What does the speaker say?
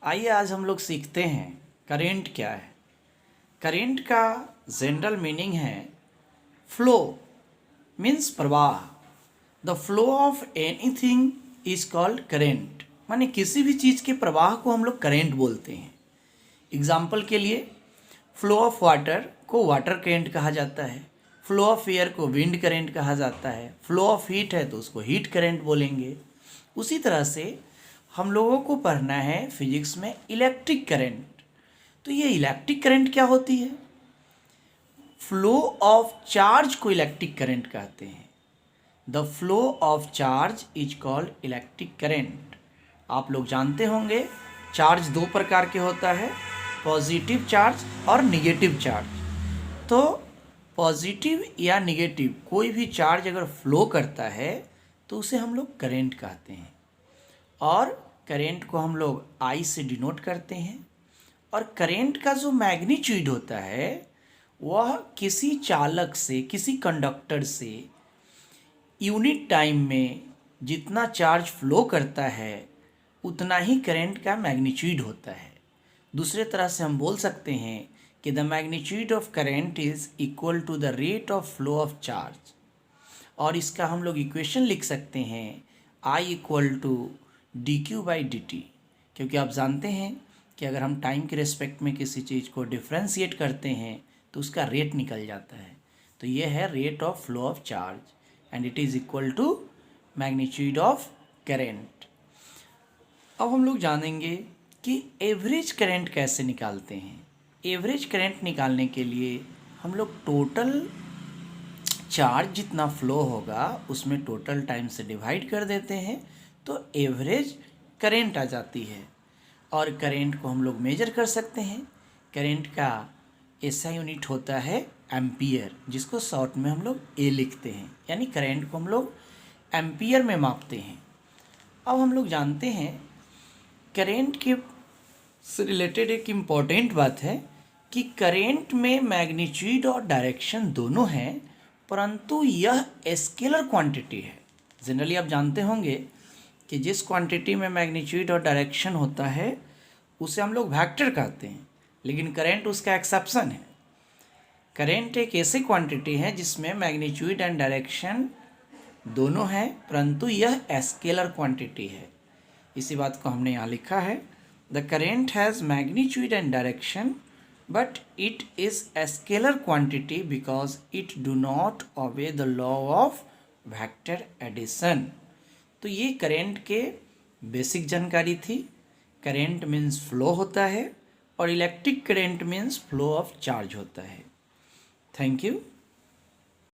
आइए आज हम लोग सीखते हैं करेंट क्या है। करेंट का जनरल मीनिंग है फ्लो, मीन्स प्रवाह। The flow of anything is called current, माने किसी भी चीज़ के प्रवाह को हम लोग करेंट बोलते हैं। एग्जाम्पल के लिए फ्लो ऑफ वाटर को वाटर करेंट कहा जाता है, फ्लो ऑफ एयर को विंड करेंट कहा जाता है, फ्लो ऑफ हीट है तो उसको हीट करेंट बोलेंगे। उसी तरह से हम लोगों को पढ़ना है फिजिक्स में इलेक्ट्रिक करंट। तो ये इलेक्ट्रिक करंट क्या होती है? फ्लो ऑफ चार्ज को इलेक्ट्रिक करंट कहते हैं। The flow of charge is called electric current. आप लोग जानते होंगे चार्ज दो प्रकार के होता है, पॉजिटिव चार्ज और निगेटिव चार्ज। तो पॉजिटिव या निगेटिव कोई भी चार्ज अगर फ्लो करता है तो उसे हम लोग करंट कहते हैं, और करेंट को हम लोग आई से डिनोट करते हैं। और करेंट का जो मैग्नीट्यूड होता है वह किसी चालक से, किसी कंडक्टर से यूनिट टाइम में जितना चार्ज फ्लो करता है उतना ही करेंट का मैग्नीट्यूड होता है। दूसरे तरह से हम बोल सकते हैं कि the magnitude of current is equal to the rate of flow of charge. और इसका हम लोग इक्वेशन लिख सकते हैं I equal to d q by d t, क्योंकि आप जानते हैं कि अगर हम टाइम के रिस्पेक्ट में किसी चीज़ को डिफ्रेंशिएट करते हैं तो उसका रेट निकल जाता है। तो ये है rate of flow of charge and it is equal to magnitude of current. अब हम लोग जानेंगे कि एवरेज करंट कैसे निकालते हैं। एवरेज करंट निकालने के लिए हम लोग टोटल चार्ज जितना फ्लो होगा उसमें टोटल टाइम से डिवाइड कर देते हैं तो एवरेज करेंट आ जाती है। और करेंट को हम लोग मेजर कर सकते हैं। करेंट का ऐसा यूनिट होता है एम्पियर, जिसको शॉर्ट में हम लोग ए लिखते हैं, यानी करेंट को हम लोग एम्पियर में मापते हैं। अब हम लोग जानते हैं करेंट के से रिलेटेड एक इम्पॉर्टेंट बात है कि करेंट में मैग्नीट्यूड और डायरेक्शन दोनों हैं, परंतु यह स्केलर क्वांटिटी है। जनरली आप जानते होंगे कि जिस क्वांटिटी में मैग्नीट्यूड और डायरेक्शन होता है उसे हम लोग वेक्टर कहते हैं, लेकिन करंट उसका एक्सेप्शन है। करंट एक ऐसी क्वांटिटी है जिसमें मैग्नीट्यूड एंड डायरेक्शन दोनों हैं, परंतु यह स्केलर क्वांटिटी है। इसी बात को हमने यहाँ लिखा है, the current has magnitude and direction but it is a scalar quantity because it do not obey the law of vector addition. तो ये करेंट के बेसिक जानकारी थी। करेंट मीन्स फ्लो होता है और electric current means flow of charge होता है। Thank you.